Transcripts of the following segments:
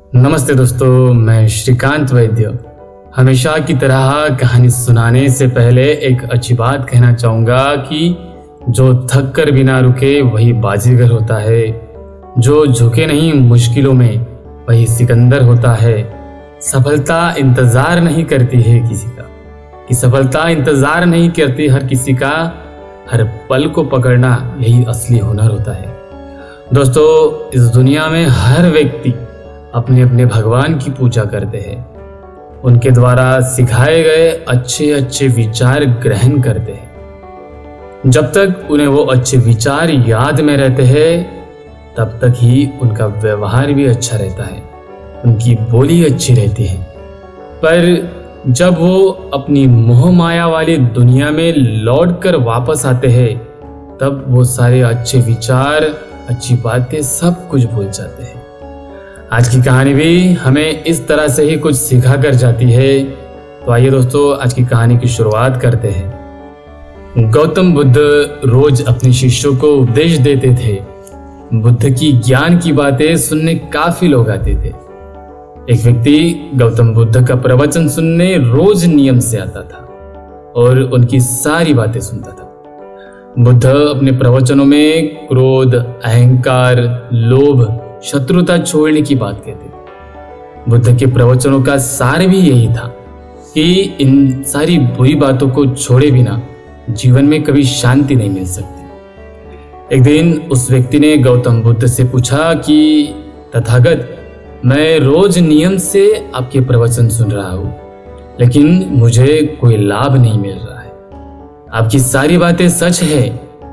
नमस्ते दोस्तों, मैं श्रीकांत वैद्य। हमेशा की तरह कहानी सुनाने से पहले एक अच्छी बात कहना चाहूँगा कि जो थक कर बिना रुके वही बाजीगर होता है, जो झुके नहीं मुश्किलों में वही सिकंदर होता है। सफलता इंतज़ार नहीं करती है किसी का, कि सफलता इंतज़ार नहीं करती हर किसी का। हर पल को पकड़ना यही असली हुनर होता है। दोस्तों, इस दुनिया में हर व्यक्ति अपने अपने भगवान की पूजा करते हैं, उनके द्वारा सिखाए गए अच्छे अच्छे विचार ग्रहण करते हैं। जब तक उन्हें वो अच्छे विचार याद में रहते हैं तब तक ही उनका व्यवहार भी अच्छा रहता है, उनकी बोली अच्छी रहती है। पर जब वो अपनी मोह माया वाली दुनिया में लौट कर वापस आते हैं तब वो सारे अच्छे विचार, अच्छी बातें सब कुछ भूल जाते हैं। आज की कहानी भी हमें इस तरह से ही कुछ सिखा कर जाती है। तो आइए दोस्तों, आज की कहानी की शुरुआत करते हैं। गौतम बुद्ध रोज अपने शिष्यों को उपदेश देते थे। बुद्ध की ज्ञान की बातें सुनने काफी लोग आते थे। एक व्यक्ति गौतम बुद्ध का प्रवचन सुनने रोज नियम से आता था और उनकी सारी बातें सुनता था। बुद्ध अपने प्रवचनों में क्रोध, अहंकार, लोभ, शत्रुता छोड़ने की बात कहते थे। बुद्ध के प्रवचनों का सार भी यही था कि इन सारी बुरी बातों को छोड़े बिना जीवन में कभी शांति नहीं मिल सकती। एक दिन उस व्यक्ति ने गौतम बुद्ध से पूछा कि तथागत, मैं रोज नियम से आपके प्रवचन सुन रहा हूं, लेकिन मुझे कोई लाभ नहीं मिल रहा है। आपकी सारी बातें सच है,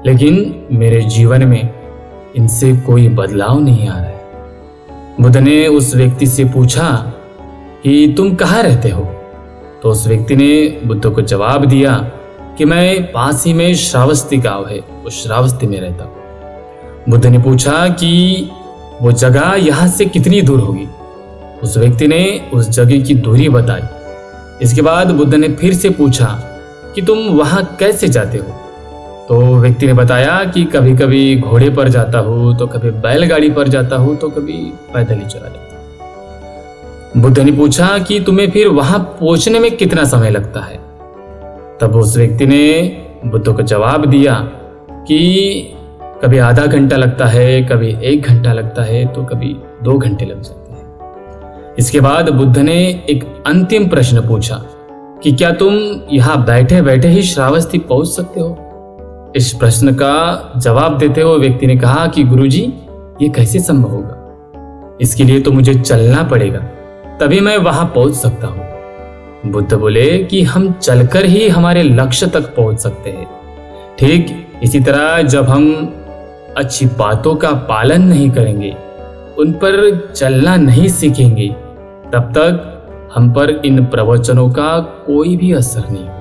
लेकिन मेरे जीवन में इनसे कोई बदलाव नहीं आ रहा है। बुद्ध ने उस व्यक्ति से पूछा कि तुम कहाँ रहते हो? तो उस व्यक्ति ने बुद्ध को जवाब दिया कि मैं पास ही में श्रावस्ती गांव है, उस श्रावस्ती में रहता हूँ। बुद्ध ने पूछा कि वो जगह यहाँ से कितनी दूर होगी? उस व्यक्ति ने उस जगह की दूरी बताई। इसके बाद बुद्ध ने फिर से पूछा कि तुम वहाँ कैसे जाते हो? तो व्यक्ति ने बताया कि कभी कभी घोड़े पर जाता हूँ, तो कभी बैलगाड़ी पर जाता हूँ, तो कभी पैदल ही चला जाता हूँ। बुद्ध ने पूछा कि तुम्हें फिर वहां पहुंचने में कितना समय लगता है? तब उस व्यक्ति ने बुद्ध को जवाब दिया कि कभी आधा घंटा लगता है, कभी 1 घंटा लगता है, तो कभी 2 घंटे लग जाते हैं। इसके बाद बुद्ध ने एक अंतिम प्रश्न पूछा कि क्या तुम यहाँ बैठे बैठे ही श्रावस्ती पहुंच सकते हो? इस प्रश्न का जवाब देते हुए व्यक्ति ने कहा कि गुरुजी, ये कैसे संभव होगा? इसके लिए तो मुझे चलना पड़ेगा, तभी मैं वहां पहुंच सकता हूं। बुद्ध बोले कि हम चलकर ही हमारे लक्ष्य तक पहुंच सकते हैं। ठीक इसी तरह जब हम अच्छी बातों का पालन नहीं करेंगे, उन पर चलना नहीं सीखेंगे, तब तक हम पर इन प्रवचनों का कोई भी असर नहीं होगा।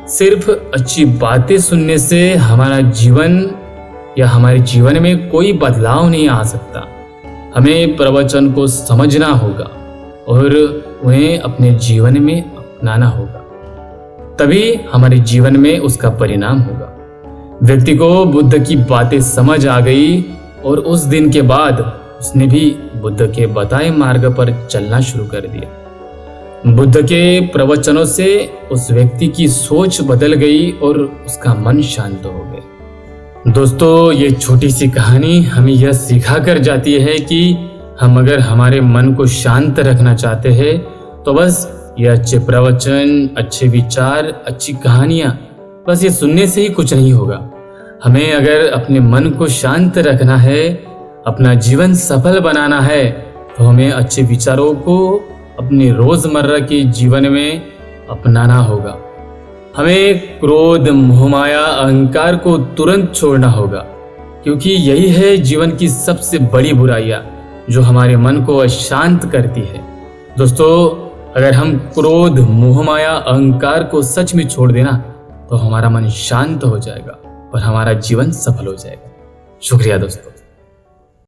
सिर्फ अच्छी बातें सुनने से हमारा जीवन या हमारे जीवन में कोई बदलाव नहीं आ सकता। हमें प्रवचन को समझना होगा और उन्हें अपने जीवन में अपनाना होगा, तभी हमारे जीवन में उसका परिणाम होगा। व्यक्ति को बुद्ध की बातें समझ आ गई और उस दिन के बाद उसने भी बुद्ध के बताए मार्ग पर चलना शुरू कर दिया। बुद्ध के प्रवचनों से उस व्यक्ति की सोच बदल गई और उसका मन शांत हो गया। दोस्तों, ये छोटी सी कहानी हमें यह सिखा कर जाती है कि हम अगर हमारे मन को शांत रखना चाहते हैं तो बस ये अच्छे प्रवचन, अच्छे विचार, अच्छी कहानियां बस ये सुनने से ही कुछ नहीं होगा। हमें अगर अपने मन को शांत रखना है, अपना जीवन सफल बनाना है, तो हमें अच्छे विचारों को अपने रोजमर्रा के जीवन में अपनाना होगा। हमें क्रोध, मोहमाया, अहंकार को तुरंत छोड़ना होगा, क्योंकि यही है जीवन की सबसे बड़ी बुराइयां जो हमारे मन को अशांत करती है। दोस्तों, अगर हम क्रोध, मोहमाया, अहंकार को सच में छोड़ देना तो हमारा मन शांत हो जाएगा और हमारा जीवन सफल हो जाएगा। शुक्रिया दोस्तों।